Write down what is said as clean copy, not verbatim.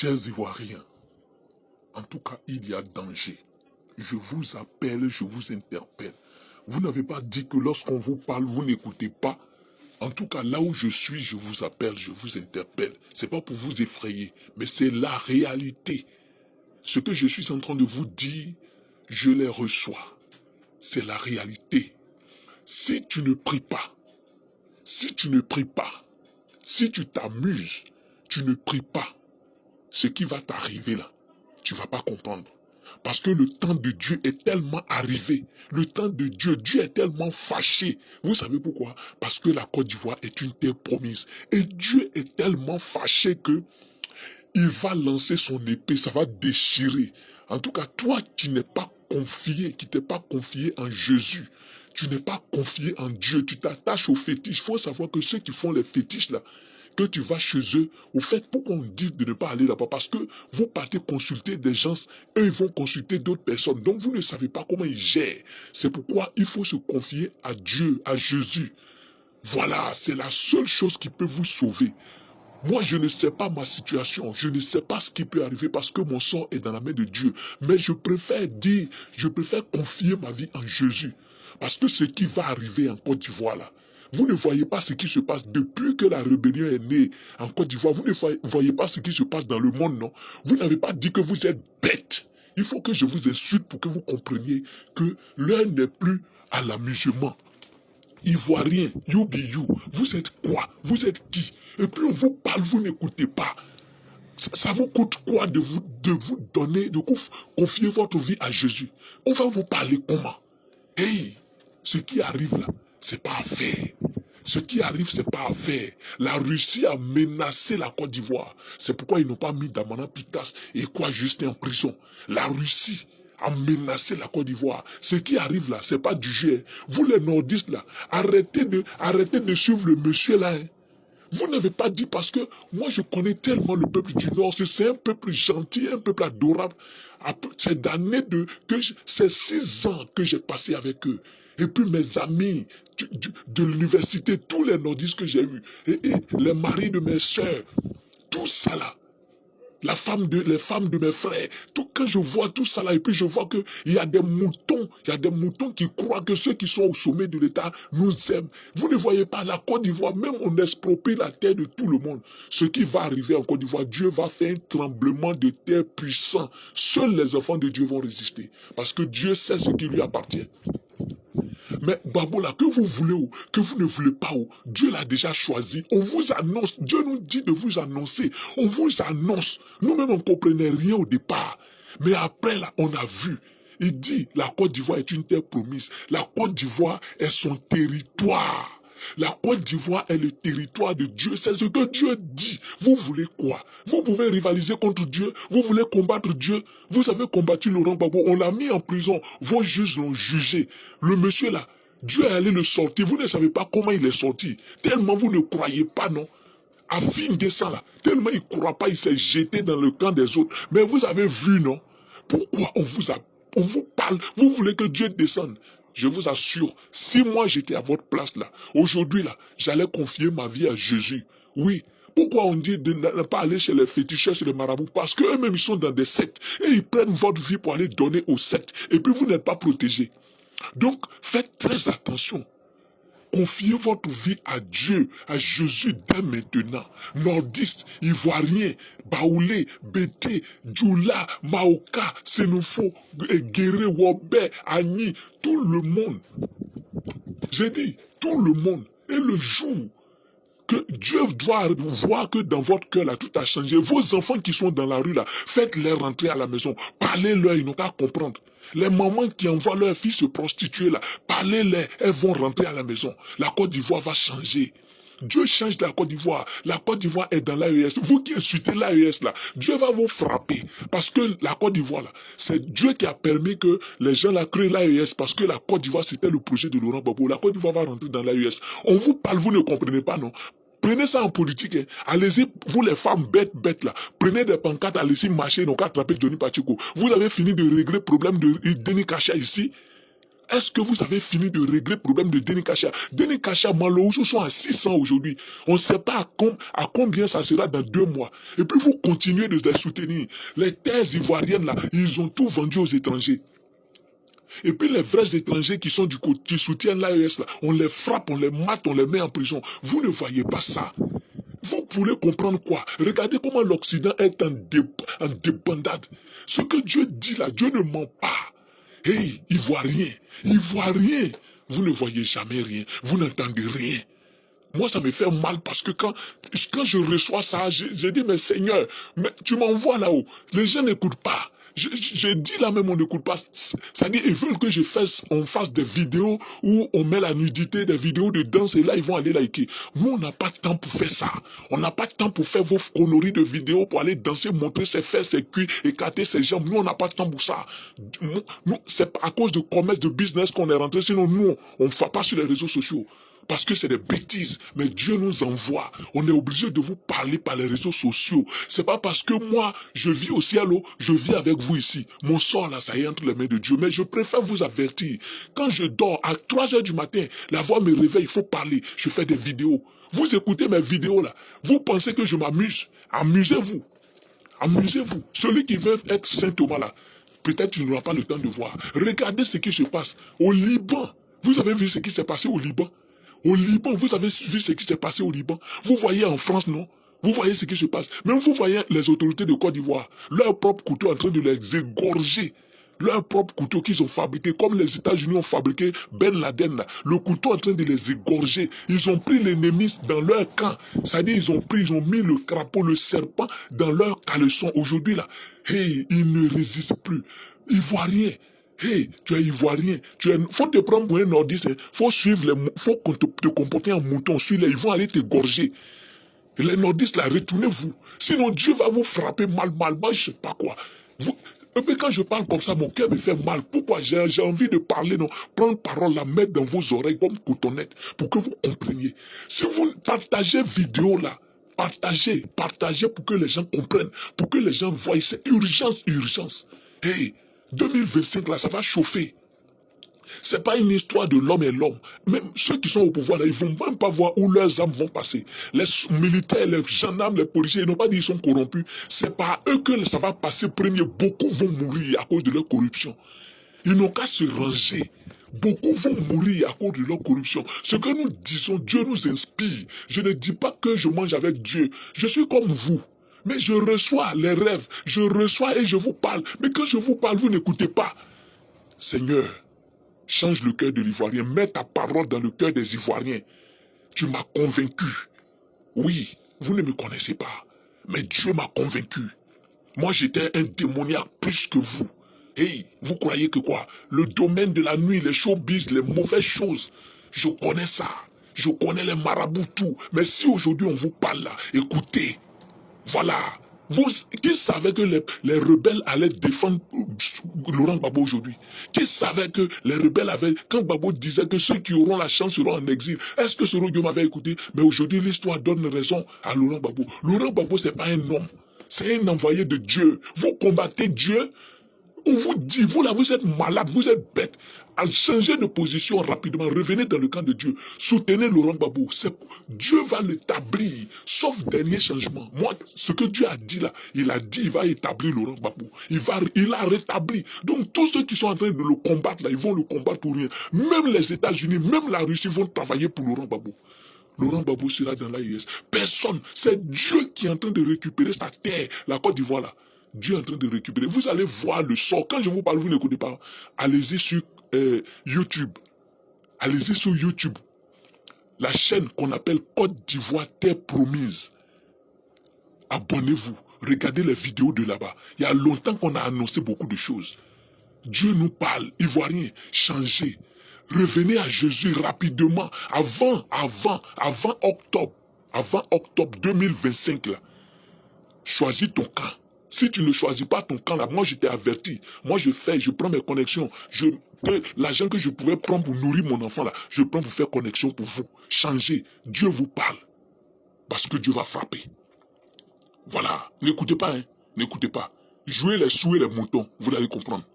Chers Ivoiriens, en tout cas, il y a danger. Je vous appelle, je vous interpelle. Vous n'avez pas dit que lorsqu'on vous parle, vous n'écoutez pas. En tout cas, là où je suis, je vous appelle, je vous interpelle. C'est pas pour vous effrayer, mais c'est la réalité. Ce que je suis en train de vous dire, je les reçois. C'est la réalité. Si tu ne pries pas, si tu ne pries pas, si tu t'amuses, tu ne pries pas, ce qui va t'arriver là, tu ne vas pas comprendre. Parce que le temps de Dieu est tellement arrivé. Le temps de Dieu, Dieu est tellement fâché. Vous savez pourquoi? Parce que la Côte d'Ivoire est une terre promise. Et Dieu est tellement fâché que il va lancer son épée, ça va déchirer. En tout cas, toi qui n'es pas confié, qui t'es pas confié en Jésus, tu n'es pas confié en Dieu, tu t'attaches aux fétiches. Il faut savoir que ceux qui font les fétiches là, que tu vas chez eux, au fait, pourquoi on dit de ne pas aller là-bas? Parce que vous partez consulter des gens, eux ils vont consulter d'autres personnes. Donc vous ne savez pas comment ils gèrent. C'est pourquoi il faut se confier à Dieu, à Jésus. Voilà, c'est la seule chose qui peut vous sauver. Moi, je ne sais pas ma situation, je ne sais pas ce qui peut arriver parce que mon sort est dans la main de Dieu. Mais je préfère dire, je préfère confier ma vie en Jésus. Parce que ce qui va arriver en Côte d'Ivoire là, vous ne voyez pas ce qui se passe depuis que la rébellion est née en Côte d'Ivoire. Vous ne voyez pas ce qui se passe dans le monde, non? Vous n'avez pas dit que vous êtes bête. Il faut que je vous insulte pour que vous compreniez que l'heure n'est plus à l'amusement. Ivoirien, you be you. Vous êtes quoi? Vous êtes qui? Et puis on vous parle, vous n'écoutez pas. Ça vous coûte quoi de vous donner, de confier votre vie à Jésus? On va vous parler comment? Hey, ce qui arrive là, c'est pas à faire. Ce qui arrive, c'est pas à faire. La Russie a menacé la Côte d'Ivoire. C'est pourquoi ils n'ont pas mis Damana Pitas et quoi Justin en prison. La Russie a menacé la Côte d'Ivoire. Ce qui arrive là, c'est pas du jeu. Vous les nordistes là, arrêtez de suivre le monsieur là. Vous n'avez pas dit parce que moi je connais tellement le peuple du Nord, c'est un peuple gentil, un peuple adorable. C'est c'est 6 ans que j'ai passé avec eux. Et puis mes amis de l'université, tous les nordistes que j'ai eus, et les maris de mes soeurs, tout ça là. Les femmes de mes frères, tout quand je vois tout ça là, et puis je vois que il y a des moutons qui croient que ceux qui sont au sommet de l'État nous aiment. Vous ne voyez pas la Côte d'Ivoire, même on exproprie la terre de tout le monde. Ce qui va arriver en Côte d'Ivoire, Dieu va faire un tremblement de terre puissant. Seuls les enfants de Dieu vont résister, parce que Dieu sait ce qui lui appartient. Mais Babola, que vous voulez ou que vous ne voulez pas, Dieu l'a déjà choisi. On vous annonce, Dieu nous dit de vous annoncer. On vous annonce. Nous-mêmes, on ne comprenait rien au départ. Mais après, là, on a vu. Il dit, la Côte d'Ivoire est une terre promise. La Côte d'Ivoire est son territoire. La Côte d'Ivoire est le territoire de Dieu. C'est ce que Dieu dit. Vous voulez quoi? Vous pouvez rivaliser contre Dieu. Vous voulez combattre Dieu. Vous avez combattu Laurent Gbagbo. On l'a mis en prison. Vos juges l'ont jugé. Le monsieur là, Dieu est allé le sortir. Vous ne savez pas comment il est sorti. Tellement vous ne croyez pas, non? À fin de ça là, tellement il ne croit pas, il s'est jeté dans le camp des autres. Mais vous avez vu, non? Pourquoi on vous parle? Vous voulez que Dieu descende? Je vous assure, si moi j'étais à votre place là, aujourd'hui là, j'allais confier ma vie à Jésus. Oui. Pourquoi on dit de ne pas aller chez les féticheurs, chez les marabouts? Parce qu'eux-mêmes ils sont dans des sectes. Et ils prennent votre vie pour aller donner aux sectes. Et puis vous n'êtes pas protégés. Donc faites très attention. Confiez votre vie à Dieu, à Jésus dès maintenant. Nordistes, Ivoiriens, Baoulé, Bété, Djoula, Maoka, Sénoufo, Guéré, Wobé, Agni, tout le monde. J'ai dit, tout le monde. Et le jour que Dieu doit voir que dans votre cœur là, tout a changé. Vos enfants qui sont dans la rue là, faites-les rentrer à la maison. Parlez-leur, ils n'ont qu'à comprendre. Les mamans qui envoient leurs filles se prostituer là, parlez-les, elles vont rentrer à la maison. La Côte d'Ivoire va changer. Dieu change la Côte d'Ivoire. La Côte d'Ivoire est dans l'AES. Vous qui insultez l'AES là, Dieu va vous frapper. Parce que la Côte d'Ivoire là, c'est Dieu qui a permis que les gens la créent l'AES. Parce que la Côte d'Ivoire c'était le projet de Laurent Gbagbo. La Côte d'Ivoire va rentrer dans l'AES. On vous parle, vous ne comprenez pas, non? Prenez ça en politique. Hein. Allez-y, vous les femmes bêtes là. Prenez des pancartes, allez-y marcher, donc attraper Johnny Pacheco. Vous avez fini de régler le problème de Denis Kacha ici. Est-ce que vous avez fini de régler le problème de Denis Kacha? Denis Kacha, Malouchou sont à 600 aujourd'hui. On ne sait pas à combien ça sera dans 2 mois. Et puis vous continuez de les soutenir. Les terres ivoiriennes là, ils ont tout vendu aux étrangers. Et puis les vrais étrangers qui sont du côté, qui soutiennent l'AES là, on les frappe, on les mate, on les met en prison. Vous ne voyez pas ça. Vous voulez comprendre quoi? Regardez comment l'Occident est en débandade. Ce que Dieu dit là, Dieu ne ment pas. Hey, Ivoirien, vous ne voyez jamais rien, vous n'entendez rien. Moi, ça me fait mal parce que quand je reçois ça, je dis, mais Seigneur, mais tu m'envoies là-haut. Les gens n'écoutent pas. Je dis là même, on n'écoute pas. C'est-à-dire, ils veulent que on fasse des vidéos où on met la nudité, des vidéos de danse, et là, ils vont aller liker. Nous, on n'a pas de temps pour faire ça. On n'a pas de temps pour faire vos conneries de vidéos, pour aller danser, montrer ses fesses, ses cuits, écarter ses jambes. Nous, on n'a pas de temps pour ça. Nous, c'est à cause de commerce, de business qu'on est rentré. Sinon, nous, on ne va pas sur les réseaux sociaux. Parce que c'est des bêtises. Mais Dieu nous envoie. On est obligé de vous parler par les réseaux sociaux. C'est pas parce que moi, je vis au ciel, je vis avec vous ici. Mon sort là, ça est entre les mains de Dieu. Mais je préfère vous avertir. Quand je dors, à 3 heures du matin, la voix me réveille, il faut parler. Je fais des vidéos. Vous écoutez mes vidéos là. Vous pensez que je m'amuse. Amusez-vous. Amusez-vous. Celui qui veut être Saint Thomas là, peut-être tu n'auras pas le temps de voir. Regardez ce qui se passe au Liban. Vous avez vu ce qui s'est passé au Liban? Au Liban, vous avez vu ce qui s'est passé au Liban. Vous voyez en France, non? Vous voyez ce qui se passe. Même vous voyez les autorités de Côte d'Ivoire, leur propre couteau en train de les égorger. Leur propre couteau qu'ils ont fabriqué, comme les États-Unis ont fabriqué Ben Laden, là. Le couteau en train de les égorger. Ils ont pris l'ennemi dans leur camp. C'est-à-dire, ils ont mis le crapaud, le serpent dans leur caleçon. Aujourd'hui, là, hey, ils ne résistent plus. Ivoiriens. Hey, tu es ivoirien, faut te prendre pour un nordiste, hein. Faut suivre faut te comporter en mouton, suis-les, ils vont aller t'égorger. Les nordistes là, retournez-vous. Sinon Dieu va vous frapper mal, moi je sais pas quoi. Et puis quand je parle comme ça, mon cœur me fait mal. Pourquoi? J'ai envie de parler, non? Prendre parole, la mettre dans vos oreilles comme cotonette, pour que vous compreniez. Si vous partagez vidéo là, partagez pour que les gens comprennent, pour que les gens voient, c'est urgence. Hey, 2025 là, ça va chauffer. C'est pas une histoire de l'homme et l'homme. Même ceux qui sont au pouvoir là, ils vont même pas voir où leurs âmes vont passer. Les militaires, les gendarmes, les policiers, ils n'ont pas dit qu'ils sont corrompus. C'est par eux que ça va passer premier. Beaucoup vont mourir à cause de leur corruption. Ils n'ont qu'à se ranger. Beaucoup vont mourir à cause de leur corruption. Ce que nous disons, Dieu nous inspire. Je ne dis pas que je mange avec Dieu. Je suis comme vous. Mais je reçois les rêves, je reçois et je vous parle. Mais quand je vous parle, vous n'écoutez pas. Seigneur, change le cœur de l'Ivoirien. Mets ta parole dans le cœur des Ivoiriens. Tu m'as convaincu. Oui, vous ne me connaissez pas. Mais Dieu m'a convaincu. Moi, j'étais un démoniaque plus que vous. Hey, vous croyez que quoi? Le domaine de la nuit, les showbiz, les mauvaises choses, je connais ça. Je connais les marabouts, tout. Mais si aujourd'hui on vous parle là, écoutez. Voilà. Qui savait que les rebelles allaient défendre Laurent Gbagbo aujourd'hui? Qui savait que les rebelles avaient... Quand Gbagbo disait que ceux qui auront la chance seront en exil, est-ce que ce Dieu m'avait écouté? Mais aujourd'hui, l'histoire donne raison à Laurent Gbagbo. Laurent Gbagbo, ce n'est pas un homme. C'est un envoyé de Dieu. Vous combattez Dieu. On vous dit, vous là, vous êtes malade, vous êtes bête. Changez de position rapidement, revenez dans le camp de Dieu. Soutenez Laurent Gbagbo. Dieu va l'établir, sauf dernier changement. Moi, ce que Dieu a dit là, il a dit, il va établir Laurent Gbagbo. Il a rétabli. Donc tous ceux qui sont en train de le combattre là, ils vont le combattre pour rien. Même les États-Unis, même la Russie vont travailler pour Laurent Gbagbo. Laurent Gbagbo sera dans l'AIS. Personne. C'est Dieu qui est en train de récupérer sa terre. La Côte d'Ivoire là. Dieu est en train de récupérer. Vous allez voir le sort. Quand je vous parle, vous n'écoutez pas. Allez-y sur YouTube. Allez-y sur YouTube. La chaîne qu'on appelle Côte d'Ivoire Terre Promise. Abonnez-vous. Regardez les vidéos de là-bas. Il y a longtemps qu'on a annoncé beaucoup de choses. Dieu nous parle. Ivoiriens, changez. Revenez à Jésus rapidement. Avant octobre. Avant octobre 2025 là. Choisis ton camp. Si tu ne choisis pas ton camp là, moi je t'ai averti. Moi je prends mes connexions. L'argent que je pouvais prendre pour nourrir mon enfant là, je prends pour faire connexion pour vous. Changez. Dieu vous parle. Parce que Dieu va frapper. Voilà. N'écoutez pas, hein. N'écoutez pas. Jouez les sous et les moutons. Vous allez comprendre.